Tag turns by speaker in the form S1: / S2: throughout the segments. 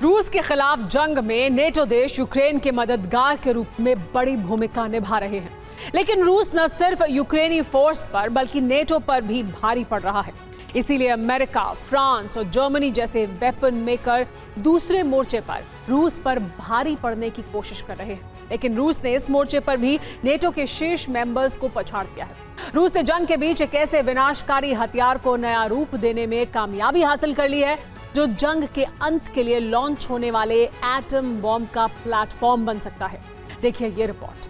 S1: रूस के खिलाफ जंग में नेटो देश यूक्रेन के मददगार के रूप में बड़ी भूमिका निभा रहे हैं, लेकिन रूस न सिर्फ यूक्रेनी फोर्स पर बल्कि नेटो पर भी भारी पड़ रहा है। इसीलिए अमेरिका, फ्रांस और जर्मनी जैसे वेपन मेकर दूसरे मोर्चे पर रूस पर भारी पड़ने की कोशिश कर रहे हैं, लेकिन रूस ने इस मोर्चे पर भी नेटो के शीर्ष मेंबर्स को पछाड़ दिया है। रूस ने जंग के बीच एक ऐसे विनाशकारी हथियार को नया रूप देने में कामयाबी हासिल कर ली है जो जंग के अंत के लिए लॉन्च होने वाले एटम बॉम्ब का प्लेटफॉर्म बन सकता है। देखिए ये रिपोर्ट।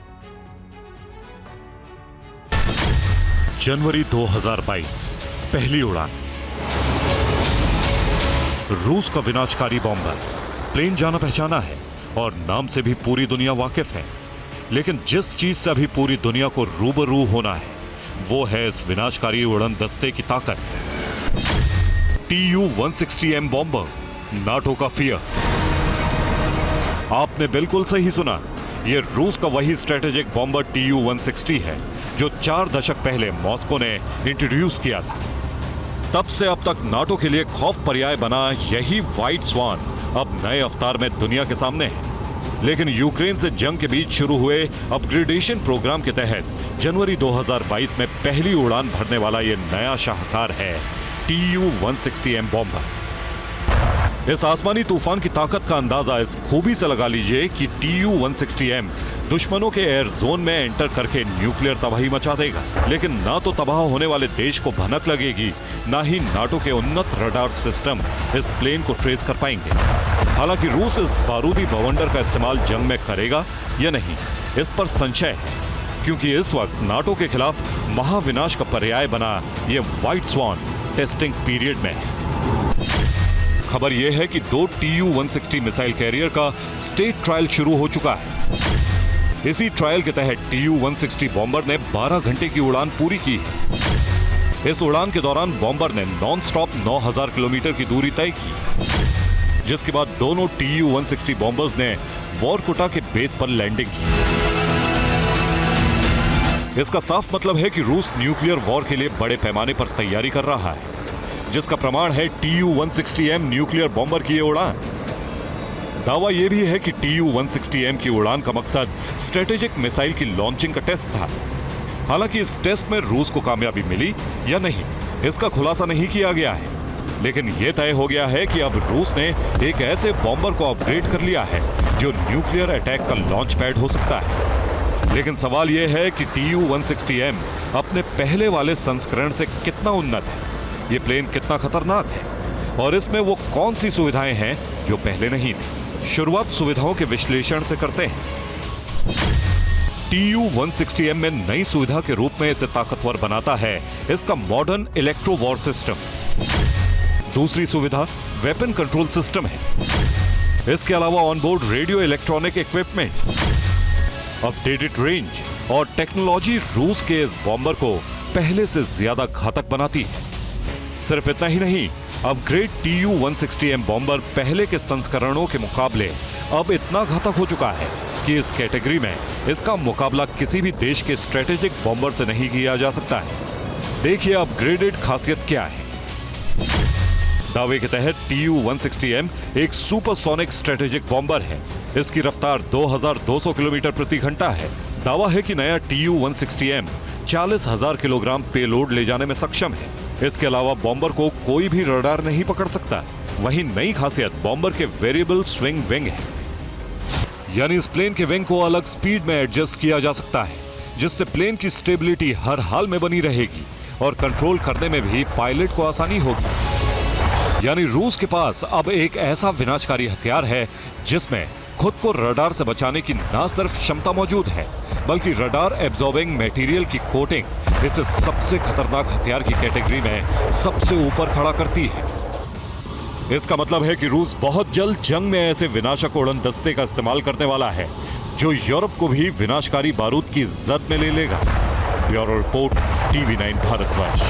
S2: जनवरी 2022, पहली उड़ान। रूस का विनाशकारी बॉम्बर प्लेन जाना पहचाना है और नाम से भी पूरी दुनिया वाकिफ है, लेकिन जिस चीज से अभी पूरी दुनिया को रूबरू होना है वो है इस विनाशकारी उड़न दस्ते की ताकत। Tu-160M बॉम्बर, नाटो का फियर। आपने बिल्कुल सही सुना, ये रूस का वही स्ट्रेटेजिक बॉम्बर Tu-160 है जो 4 दशक पहले मॉस्को ने इंट्रोड्यूस किया था। तब से अब तक नाटो के लिए खौफ पर्याय बना यही व्हाइट स्वान अब नए अवतार में दुनिया के सामने है। लेकिन यूक्रेन से जंग के बीच शुरू हुए अपग्रेडेशन प्रोग्राम के तहत जनवरी 2022 में पहली उड़ान भरने वाला ये नया शाहकार है Tu-160M बॉम्बर। इस आसमानी तूफान की ताकत का अंदाजा इस खूबी से लगा लीजिए कि Tu-160M दुश्मनों के एयर जोन में एंटर करके न्यूक्लियर तबाही मचा देगा, लेकिन ना तो तबाह होने वाले देश को भनक लगेगी, ना ही नाटो के उन्नत रडार सिस्टम इस प्लेन को ट्रेस कर पाएंगे। हालांकि रूस इस बारूदी बवंडर का इस्तेमाल जंग में करेगा या नहीं, इस पर संशय है, क्योंकि इस वक्त नाटो के खिलाफ महाविनाश का पर्याय बना ये व्हाइट स्वान टेस्टिंग पीरियड में है। खबर यह है कि 2 Tu-160 मिसाइल कैरियर का स्टेट ट्रायल शुरू हो चुका है। इसी ट्रायल के तहत Tu-160 बॉम्बर ने 12 घंटे की उड़ान पूरी की है। इस उड़ान के दौरान बॉम्बर ने नॉन स्टॉप 9000 किलोमीटर की दूरी तय की, जिसके बाद दोनों Tu-160 बॉम्बर्स ने वोरकुटा के बेस पर लैंडिंग की। इसका साफ मतलब है कि रूस न्यूक्लियर वॉर के लिए बड़े पैमाने पर तैयारी कर रहा है, जिसका प्रमाण है Tu-160M न्यूक्लियर बॉम्बर की ये उड़ान। दावा यह भी है कि Tu-160M की उड़ान का मकसद स्ट्रेटेजिक मिसाइल की लॉन्चिंग का टेस्ट था। हालांकि इस टेस्ट में रूस को कामयाबी मिली या नहीं, इसका खुलासा नहीं किया गया है, लेकिन यह तय हो गया है कि अब रूस ने एक ऐसे बॉम्बर को अपग्रेड कर लिया है जो न्यूक्लियर अटैक का लॉन्च पैड हो सकता है। लेकिन सवाल यह है कि Tu-160M अपने पहले वाले संस्करण से कितना उन्नत है, ये प्लेन कितना खतरनाक है और इसमें वो कौन सी सुविधाएं हैं जो पहले नहीं थी। शुरुआत सुविधाओं के विश्लेषण से करते हैं। Tu-160M में नई सुविधा के रूप में इसे ताकतवर बनाता है इसका मॉडर्न इलेक्ट्रो वॉर सिस्टम। दूसरी सुविधा वेपन कंट्रोल सिस्टम है। इसके अलावा onboard radio electronic equipment, updated range और टेक्नोलॉजी रूस के इस बॉम्बर को पहले से ज्यादा घातक बनाती है। सिर्फ इतना ही नहीं, अपग्रेड Tu-160M बॉम्बर पहले के संस्करणों के मुकाबले अब इतना घातक हो चुका है कि इस कैटेगरी में इसका मुकाबला किसी भी देश के स्ट्रेटेजिक बॉम्बर से नहीं किया जा सकता है। देखिए अपग्रेडेड खासियत क्या है। दावे के तहत Tu-160M एक सुपरसोनिक स्ट्रेटेजिक बॉम्बर है। इसकी रफ्तार 2200 किलोमीटर प्रति घंटा है। दावा है कि नया Tu-160M 40,000 किलोग्राम पेलोड ले जाने में सक्षम है। इसके अलावा बॉम्बर को कोई भी रडार नहीं पकड़ सकता। वहीं नई खासियत बॉम्बर के वेरिएबल स्विंग विंग है, यानी इस प्लेन के विंग को अलग स्पीड में एडजस्ट किया जा सकता है, जिससे प्लेन की स्टेबिलिटी हर हाल में बनी रहेगी और कंट्रोल करने में भी पायलट को आसानी होगी। यानी रूस के पास अब एक ऐसा विनाशकारी हथियार है जिसमें खुद को रडार से बचाने की न सिर्फ क्षमता मौजूद है, बल्कि रडार एब्जॉर्बिंग मटेरियल की कोटिंग इसे सबसे खतरनाक हथियार की कैटेगरी में सबसे ऊपर खड़ा करती है। इसका मतलब है कि रूस बहुत जल्द जंग में ऐसे विनाशक उड़न दस्ते का इस्तेमाल करने वाला है जो यूरोप को भी विनाशकारी बारूद की जद में ले लेगा। Bureau report, TV9 Bharatvarsh.